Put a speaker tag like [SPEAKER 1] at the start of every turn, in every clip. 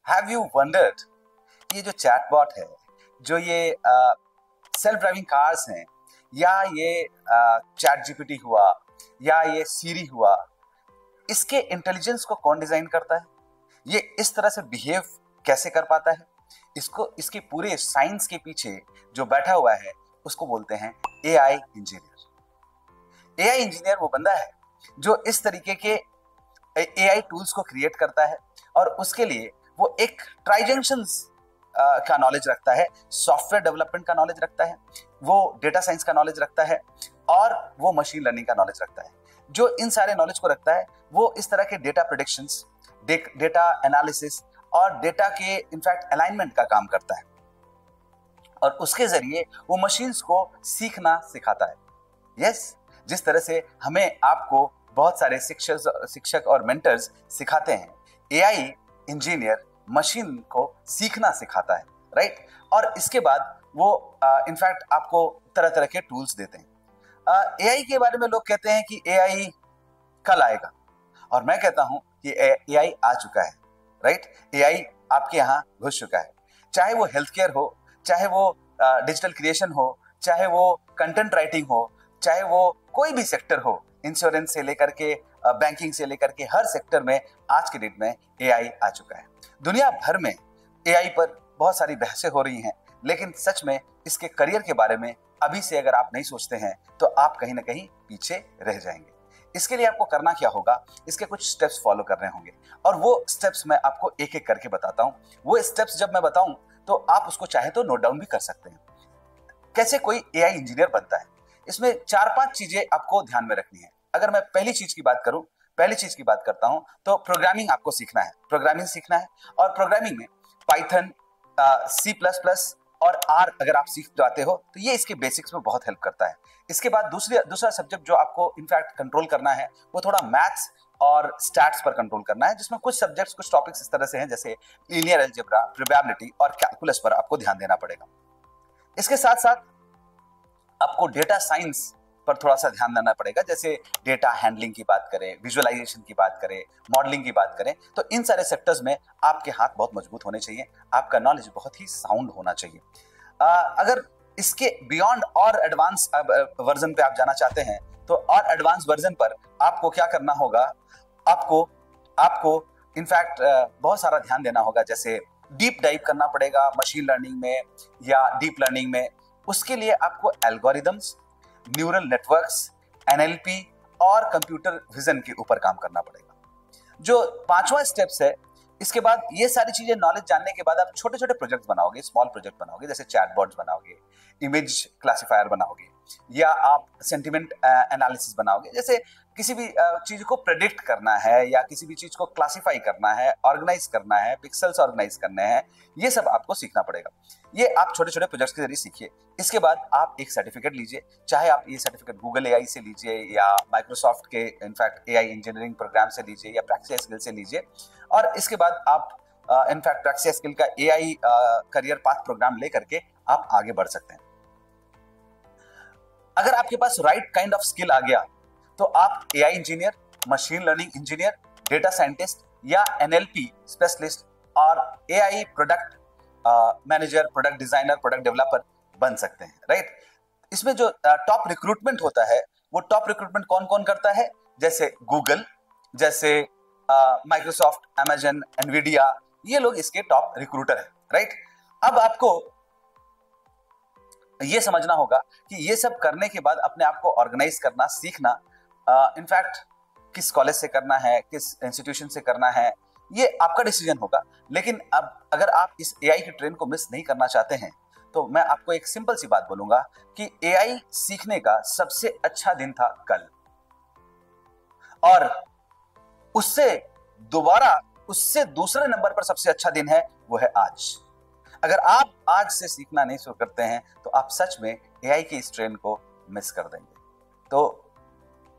[SPEAKER 1] Have you wandered ये जो chatbot है, जो ये सेल्फ ड्राइविंग कार्स हैं, या ये चैट जीपीटी हुआ, या ये सीरी हुआ, इसके इंटेलिजेंस को कौन डिजाइन करता है? ये इस तरह से बिहेव कैसे कर पाता है? इसके पूरे साइंस के पीछे जो बैठा हुआ है उसको बोलते हैं एआई इंजीनियर। एआई इंजीनियर वो बंदा है जो इस तरीके के एआई टूल्स को क्रिएट करता है, और उसके लिए वो एक ट्राइजेंक्शंस का नॉलेज रखता है, सॉफ्टवेयर डेवलपमेंट का नॉलेज रखता है, वो डेटा साइंस का नॉलेज रखता है, और वो मशीन लर्निंग का नॉलेज रखता है। जो इन सारे नॉलेज को रखता है वो इस तरह के डेटा प्रेडिक्शंस, डेटा एनालिसिस और डेटा के इनफैक्ट अलाइनमेंट का काम करता है, और उसके जरिए वो मशीन्स को सीखना सिखाता है। यस, जिस तरह से हमें आपको बहुत सारे शिक्षक और मेंटर्स सिखाते हैं, एआई इंजीनियर मशीन को सीखना सिखाता है, राइट? और इसके बाद वो इनफैक्ट आपको तरह तरह के टूल्स देते हैं। एआई के बारे में लोग कहते हैं कि एआई कल आएगा, और मैं कहता हूं कि एआई आ चुका है, राइट? एआई आपके यहाँ घुस चुका है। चाहे वो हेल्थ केयर हो, चाहे वो डिजिटल क्रिएशन हो, चाहे वो कंटेंट राइटिंग हो, चाहे वो कोई भी सेक्टर हो, इंश्योरेंस से लेकर के बैंकिंग से लेकर के हर सेक्टर में आज के डेट में एआई आ चुका है। दुनिया भर में एआई पर बहुत सारी बहसें हो रही हैं, लेकिन सच में इसके करियर के बारे में अभी से अगर आप नहीं सोचते हैं तो आप कहीं ना कहीं पीछे रह जाएंगे। इसके लिए आपको करना क्या होगा, इसके कुछ स्टेप्स फॉलो करने होंगे, और वो स्टेप्स मैं आपको एक एक करके बताता हूं। वो स्टेप्स जब मैं बताऊं तो आप उसको चाहे तो नोट डाउन भी कर सकते हैं। कैसे कोई एआई इंजीनियर बनता है, इसमें 4-5 चीजें आपको ध्यान में रखनी है। अगर मैं पहली चीज की बात करता हूं तो प्रोग्रामिंग आपको सीखना है, प्रोग्रामिंग सीखना है। और प्रोग्रामिंग में पाइथन, C++ और R अगर आप सीख जाते हो तो ये इसके बेसिक्स में बहुत हेल्प करता है। इसके बाद दूसरा सब्जेक्ट जो आपको इनफैक्ट कंट्रोल करना है वो थोड़ा मैथ्स और स्टैट्स पर कंट्रोल करना है, जिसमें कुछ सब्जेक्ट्स, कुछ टॉपिक्स इस तरह से हैं जैसे लीनियर अलजेब्रा, प्रोबेबिलिटी और कैलकुलस पर आपको ध्यान देना पड़ेगा। इसके साथ साथ आपको डेटा साइंस पर थोड़ा सा ध्यान देना पड़ेगा, जैसे डेटा हैंडलिंग की बात करें, विजुअलाइजेशन की बात करें, मॉडलिंग की बात करें, तो इन सारे सेक्टर्स में आपके हाथ बहुत मजबूत होने चाहिए, आपका नॉलेज बहुत ही साउंड होना चाहिए। अगर इसके बियॉन्ड और एडवांस वर्जन पे आप जाना चाहते हैं तो और एडवांस वर्जन पर आपको क्या करना होगा, आपको इनफैक्ट बहुत सारा ध्यान देना होगा, जैसे डीप डाइव करना पड़ेगा मशीन लर्निंग में या डीप लर्निंग में। उसके लिए आपको एल्गोरिदम्स, न्यूरल नेटवर्क्स, एनएलपी और कंप्यूटर विजन के ऊपर काम करना पड़ेगा। जो 5वां स्टेप्स है, इसके बाद ये सारी चीजें नॉलेज जानने के बाद आप छोटे छोटे प्रोजेक्ट्स बनाओगे, स्मॉल प्रोजेक्ट बनाओगे, जैसे चैटबॉट्स बनाओगे, इमेज क्लासिफायर बनाओगे, या आप सेंटिमेंट एनालिसिस बनाओगे। जैसे किसी भी चीज को प्रेडिक्ट करना है या किसी भी चीज को क्लासिफाई करना है, ऑर्गेनाइज करना है, पिक्सेल्स ऑर्गेनाइज करने हैं, ये सब आपको सीखना पड़ेगा। ये आप छोटे छोटे प्रोजेक्ट्स के जरिए सीखिए। इसके बाद आप एक सर्टिफिकेट लीजिए, चाहे आप ये सर्टिफिकेट गूगल एआई से लीजिए या माइक्रोसॉफ्ट के इनफैक्ट एआई इंजीनियरिंग प्रोग्राम से लीजिए या प्रैक्टिस स्किल से लीजिए। और इसके बाद आप इनफैक्ट प्रैक्टिस स्किल का एआई करियर पाथ प्रोग्राम लेकर के आप आगे बढ़ सकते हैं। अगर आपके पास राइट काइंड ऑफ स्किल आ गया तो आप AI engineer, machine learning engineer, data scientist या एनएलपी स्पेशलिस्ट और AI product manager, product designer, product developer बन सकते हैं, राइट? इसमें जो टॉप रिक्रूटमेंट होता है वो टॉप रिक्रूटमेंट कौन कौन करता है, जैसे गूगल, जैसे माइक्रोसॉफ्ट, अमेजन, एनवीडिया, ये लोग इसके टॉप रिक्रूटर हैं, राइट? अब आपको ये समझना होगा कि ये सब करने के बाद अपने आप को ऑर्गेनाइज करना सीखना, इनफैक्ट किस कॉलेज से करना है, किस इंस्टीट्यूशन से करना है, ये आपका डिसीजन होगा। लेकिन अब अगर आप इस एआई की ट्रेन को मिस नहीं करना चाहते हैं तो मैं आपको एक सिंपल सी बात बोलूंगा कि एआई सीखने का सबसे अच्छा दिन था कल, और उससे दूसरे नंबर पर सबसे अच्छा दिन है वो है आज। अगर आप आज से सीखना नहीं शुरू करते हैं तो आप सच में एआई की इस ट्रेन को मिस कर देंगे। तो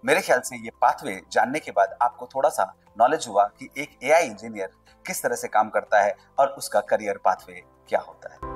[SPEAKER 1] मेरे ख्याल से ये पाथवे जानने के बाद आपको थोड़ा सा नॉलेज हुआ कि एक एआई इंजीनियर किस तरह से काम करता है और उसका करियर पाथवे क्या होता है।